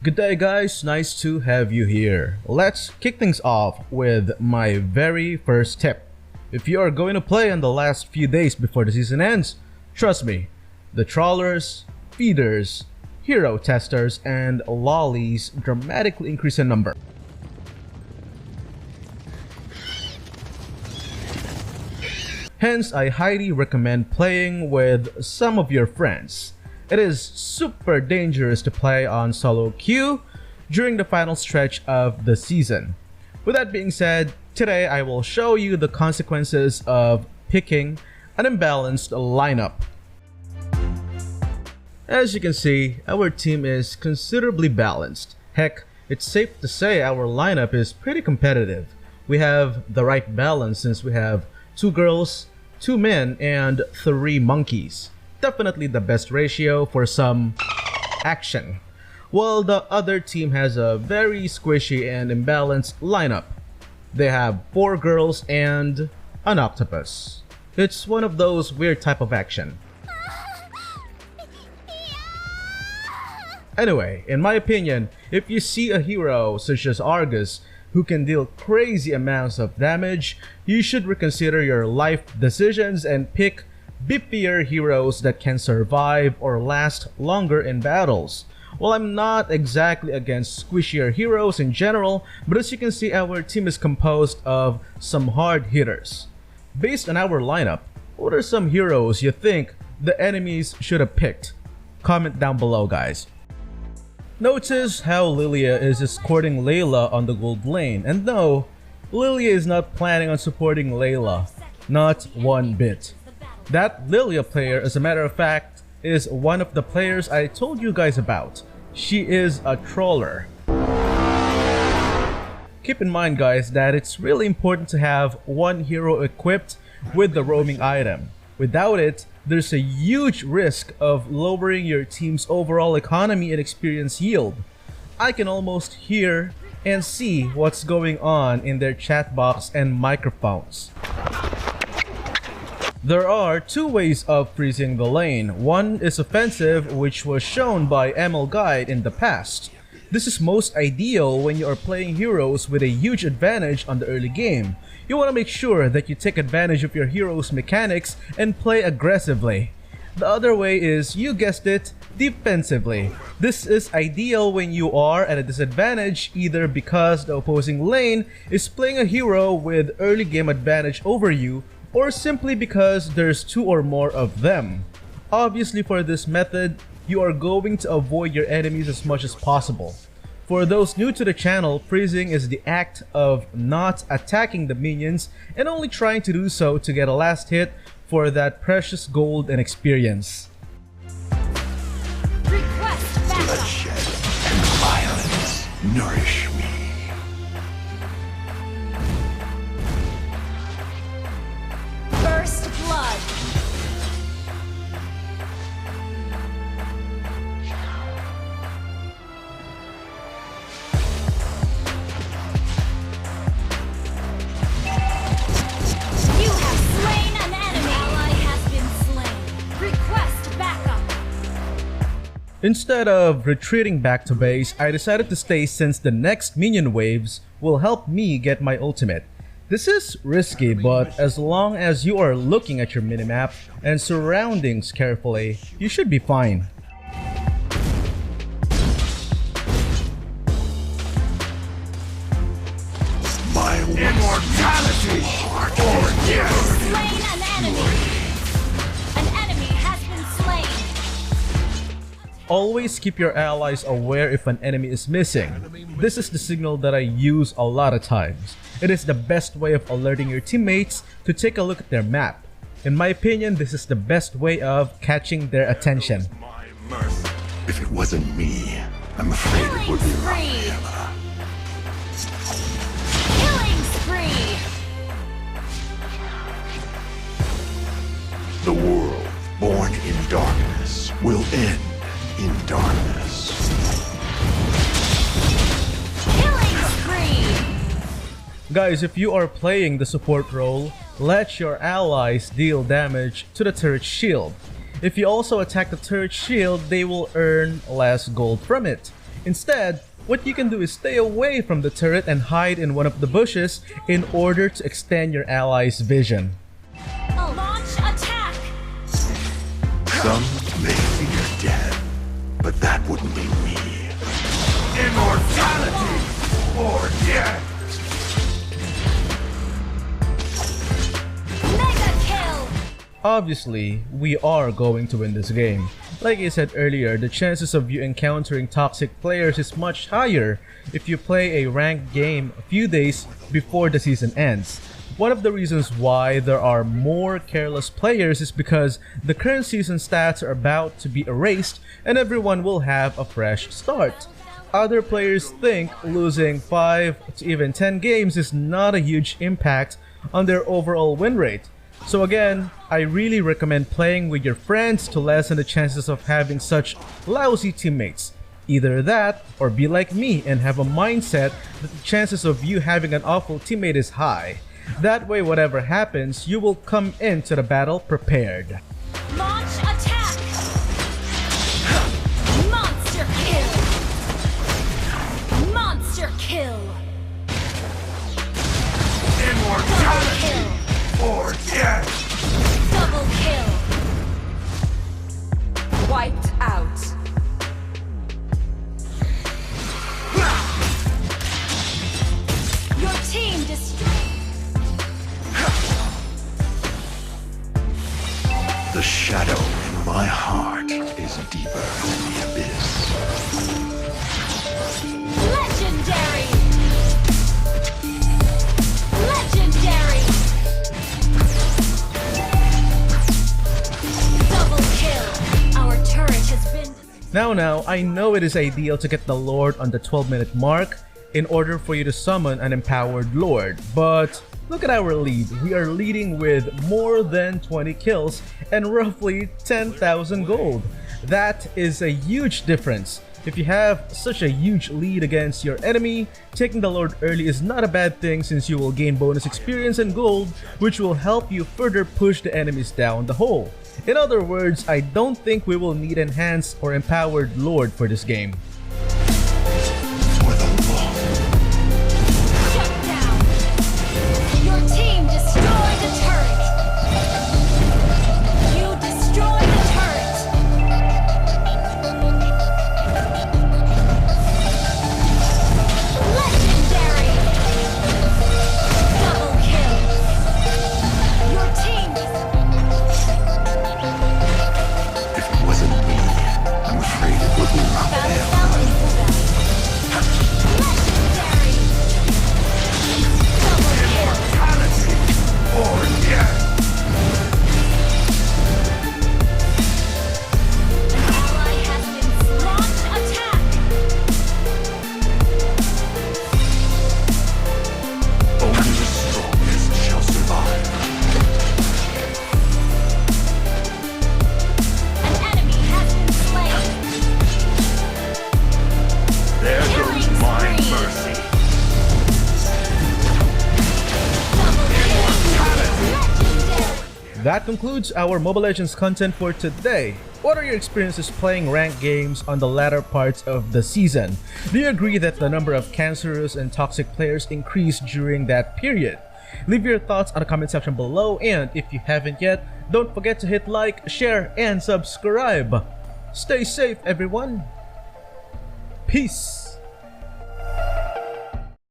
Good day guys, nice to have you here. Let's kick things off with my very first tip. If you are going to play in the last few days before the season ends, trust me, the trawlers, feeders, hero testers, and lollies dramatically increase in number. Hence, I highly recommend playing with some of your friends. It is super dangerous to play on solo queue during the final stretch of the season. With that being said, today I will show you the consequences of picking an imbalanced lineup. As you can see, our team is considerably balanced. Heck, it's safe to say our lineup is pretty competitive. We have the right balance since we have 2 girls, 2 men, and 3 monkeys. Definitely the best ratio for some action. While the other team has a very squishy and imbalanced lineup. They have 4 girls and an octopus. It's one of those weird type of action. Anyway, in my opinion, if you see a hero such as Argus who can deal crazy amounts of damage, you should reconsider your life decisions and pick beefier heroes that can survive or last longer in battles. Well, I'm not exactly against squishier heroes in general, but as you can see, our team is composed of some hard hitters. Based on our lineup, what are some heroes you think the enemies should have picked? Comment down below, guys. Notice how Lilia is escorting Layla on the gold lane, and no, Lilia is not planning on supporting Layla, not one bit. That Lilia player, as a matter of fact, is one of the players I told you guys about. She is a trawler. Keep in mind guys that it's really important to have one hero equipped with the roaming item. Without it, there's a huge risk of lowering your team's overall economy and experience yield. I can almost hear and see what's going on in their chat box and microphones. There are 2 ways of freezing the lane. One is offensive, which was shown by ML Guide in the past. This is most ideal when you are playing heroes with a huge advantage on the early game. You want to make sure that you take advantage of your hero's mechanics and play aggressively. The other way is, you guessed it, defensively. This is ideal when you are at a disadvantage either because the opposing lane is playing a hero with early game advantage over you, or simply because there's 2 or more of them. Obviously for this method, you are going to avoid your enemies as much as possible. For those new to the channel, freezing is the act of not attacking the minions and only trying to do so to get a last hit for that precious gold and experience. Bloodshed and violence nourish me. First blood. You have slain an enemy. Ally has been slain. Request backup. Instead of retreating back to base, I decided to stay since the next minion waves will help me get my ultimate. This is risky, but as long as you are looking at your minimap and surroundings carefully, you should be fine. My immortality or death. Slain an enemy. An enemy has been slain. Always keep your allies aware if an enemy is missing. This is the signal that I use a lot of times. It is the best way of alerting your teammates to take a look at their map. In my opinion, this is the best way of catching their attention. My mirth. If it wasn't me, I'm afraid it would be Killing Rampant. Killing spree. The world born in darkness will end in darkness. Killing spree. Guys, if you are playing the support role, let your allies deal damage to the turret shield. If you also attack the turret shield, they will earn less gold from it. Instead, what you can do is stay away from the turret and hide in one of the bushes in order to extend your allies' vision. Launch attack! Some may fear death, but that wouldn't be me. Immortality or death! Mega kill! Obviously, we are going to win this game. Like I said earlier, the chances of you encountering toxic players is much higher if you play a ranked game a few days before the season ends. One of the reasons why there are more careless players is because the current season stats are about to be erased and everyone will have a fresh start. Other players think losing 5 to even 10 games is not a huge impact on their overall win rate. So again, I really recommend playing with your friends to lessen the chances of having such lousy teammates. Either that, or be like me and have a mindset that the chances of you having an awful teammate is high. That way, whatever happens, you will come into the battle prepared. Launch attack! Monster kill! Monster kill! Immortality or death! Double kill! Wiped out. Your team destroyed! The shadow in my heart is deeper than the abyss. Legendary! Legendary! Double kill! Our turret has been... Now, I know it is ideal to get the Lord on the 12-minute mark in order for you to summon an empowered Lord, but look at our lead. We are leading with more than 20 kills and roughly 10,000 gold. That is a huge difference. If you have such a huge lead against your enemy, taking the Lord early is not a bad thing since you will gain bonus experience and gold, which will help you further push the enemies down the hole. In other words, I don't think we will need enhanced or empowered Lord for this game. For the law. Shut down! Your team destroyed the turret! You destroyed the turret! Legendary! Double kill! Your team... If it wasn't me, I'm afraid it would be Raphael. Legendary! Double kill! Immortality or death! An ally has been launched attack! Only the strongest shall survive. An enemy has been slain! There Killing goes my spree. mercy. Double kill! Legendary! That concludes our Mobile Legends content for today. What are your experiences playing ranked games on the latter parts of the season? Do you agree that the number of cancerous and toxic players increased during that period? Leave your thoughts on the comment section below, and if you haven't yet, don't forget to hit like, share, and subscribe. Stay safe, everyone. Peace.